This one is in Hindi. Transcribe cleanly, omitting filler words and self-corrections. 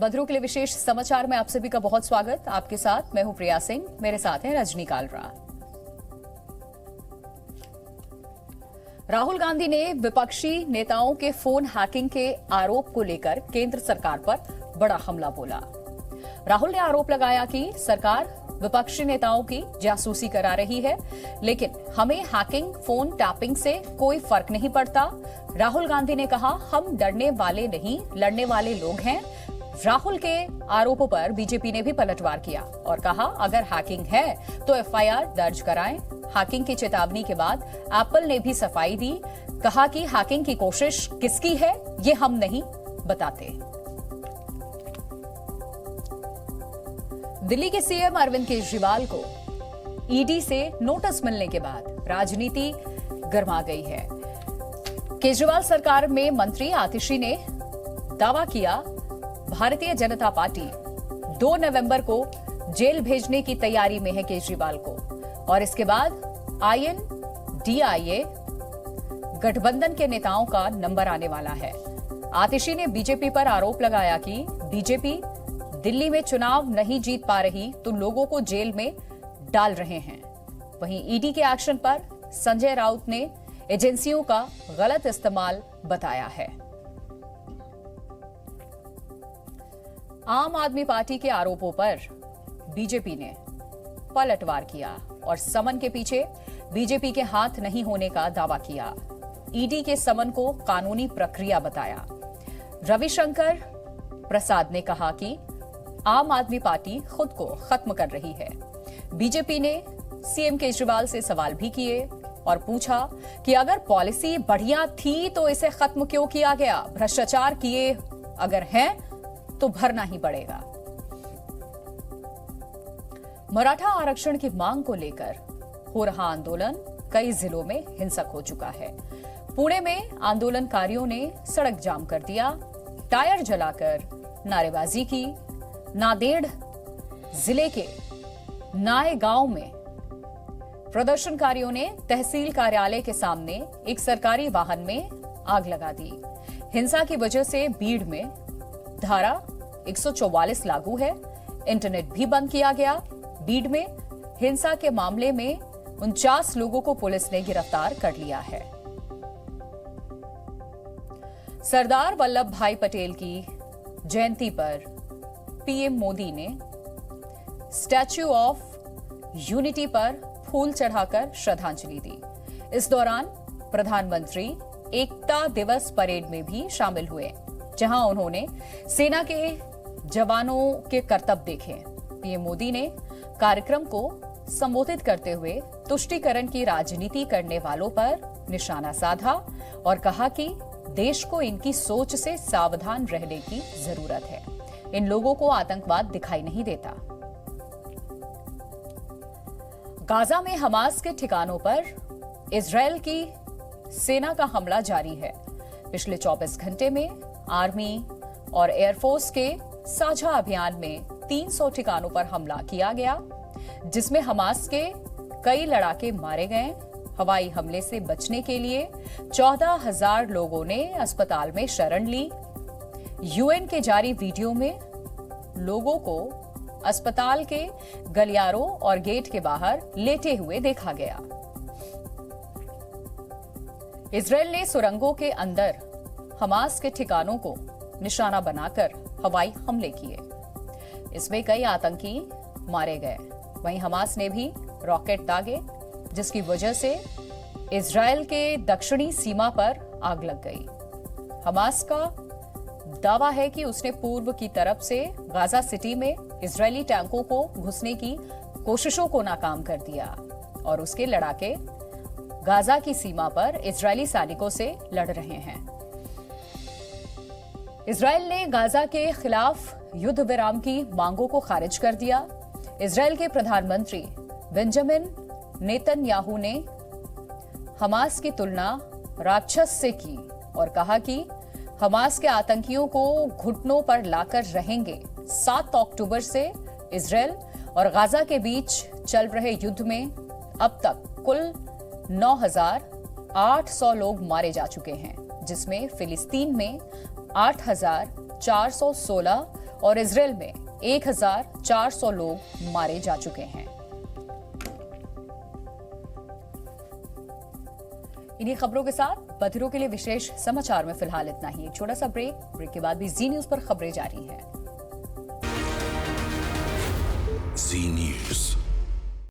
बदरू के लिए विशेष समाचार में आप सभी का बहुत स्वागत। आपके साथ मैं हूं प्रिया सिंह, मेरे साथ हैं रजनी कालरा। राहुल गांधी ने विपक्षी नेताओं के फोन हैकिंग के आरोप को लेकर केंद्र सरकार पर बड़ा हमला बोला। राहुल ने आरोप लगाया कि सरकार विपक्षी नेताओं की जासूसी करा रही है, लेकिन हमें हैकिंग, फोन टैपिंग से कोई फर्क नहीं पड़ता। राहुल गांधी ने कहा, हम डरने वाले नहीं, लड़ने वाले लोग हैं। राहुल के आरोपों पर बीजेपी ने भी पलटवार किया और कहा, अगर हैकिंग है तो एफआईआर दर्ज कराएं। हैकिंग की चेतावनी के बाद एप्पल ने भी सफाई दी, कहा कि हैकिंग की कोशिश किसकी है ये हम नहीं बताते। दिल्ली के सीएम अरविंद केजरीवाल को ईडी से नोटिस मिलने के बाद राजनीति गर्मा गई है। केजरीवाल सरकार में मंत्री आतिशी ने दावा किया, भारतीय जनता पार्टी 2 नवंबर को जेल भेजने की तैयारी में है केजरीवाल को, और इसके बाद आईएनडीआईए गठबंधन के नेताओं का नंबर आने वाला है। आतिशी ने बीजेपी पर आरोप लगाया कि बीजेपी दिल्ली में चुनाव नहीं जीत पा रही तो लोगों को जेल में डाल रहे हैं। वहीं ईडी के एक्शन पर संजय राउत ने एजेंसियों का गलत इस्तेमाल बताया है। आम आदमी पार्टी के आरोपों पर बीजेपी ने पलटवार किया और समन के पीछे बीजेपी के हाथ नहीं होने का दावा किया। ईडी के समन को कानूनी प्रक्रिया बताया। रविशंकर प्रसाद ने कहा कि आम आदमी पार्टी खुद को खत्म कर रही है। बीजेपी ने सीएम केजरीवाल से सवाल भी किए और पूछा कि अगर पॉलिसी बढ़िया थी तो इसे खत्म क्यों किया गया? भ्रष्टाचार किए अगर हैं तो भरना ही पड़ेगा। मराठा आरक्षण की मांग को लेकर हो रहा आंदोलन कई जिलों में हिंसक हो चुका है। पुणे में आंदोलनकारियों ने सड़क जाम कर दिया, टायर जलाकर नारेबाजी की। नांदेड़ जिले के नाय गांव में प्रदर्शनकारियों ने तहसील कार्यालय के सामने एक सरकारी वाहन में आग लगा दी। हिंसा की वजह से बीड़ में धारा 144 लागू है। इंटरनेट भी बंद किया गया। बीड़ में हिंसा के मामले में 49 लोगों को पुलिस ने गिरफ्तार कर लिया है। सरदार वल्लभ भाई पटेल की जयंती पर पीएम मोदी ने स्टैच्यू ऑफ यूनिटी पर फूल चढ़ाकर श्रद्धांजलि दी। इस दौरान प्रधानमंत्री एकता दिवस परेड में भी शामिल हुए, जहां उन्होंने सेना के जवानों के करतब देखे। पीएम मोदी ने कार्यक्रम को संबोधित करते हुए तुष्टीकरण की राजनीति करने वालों पर निशाना साधा और कहा कि देश को इनकी सोच से सावधान रहने की जरूरत है। इन लोगों को आतंकवाद दिखाई नहीं देता। गाजा में हमास के ठिकानों पर इजरायल की सेना का हमला जारी है। पिछले 24 घंटे में आर्मी और एयरफोर्स के साझा अभियान में 300 ठिकानों पर हमला किया गया, जिसमें हमास के कई लड़ाके मारे गए। हवाई हमले से बचने के लिए 14,000 लोगों ने अस्पताल में शरण ली। यूएन के जारी वीडियो में लोगों को अस्पताल के गलियारों और गेट के बाहर लेटे हुए देखा गया। इजरायल ने सुरंगों के अंदर हमास के ठिकानों को निशाना बनाकर हवाई हमले किए। इसमें कई आतंकी मारे गए। वहीं हमास ने भी रॉकेट दागे, जिसकी वजह से इजरायल के दक्षिणी सीमा पर आग लग गई। हमास का दावा है कि उसने पूर्व की तरफ से गाजा सिटी में इजरायली टैंकों को घुसने की कोशिशों को नाकाम कर दिया और उसके लड़ाके गाजा की सीमा पर इजरायली सैनिकों से लड़ रहे हैं। इजरायल ने गाजा के खिलाफ युद्ध विराम की मांगों को खारिज कर दिया। इजरायल के प्रधानमंत्री बेंजामिन नेतन्याहू ने हमास की तुलना राक्षस से की और कहा कि हमास के आतंकियों को घुटनों पर लाकर रहेंगे। 7 अक्टूबर से इजरायल और गाजा के बीच चल रहे युद्ध में अब तक कुल 9,800 लोग मारे जा चुके हैं, जिसमें फिलिस्तीन में 8,416 और इजराइल में 1400 लोग मारे जा चुके हैं। इन्हीं खबरों के साथ बधिरों के लिए विशेष समाचार में फिलहाल इतना ही। एक छोटा सा ब्रेक के बाद भी जी न्यूज पर खबरें जारी हैं। जी न्यूज।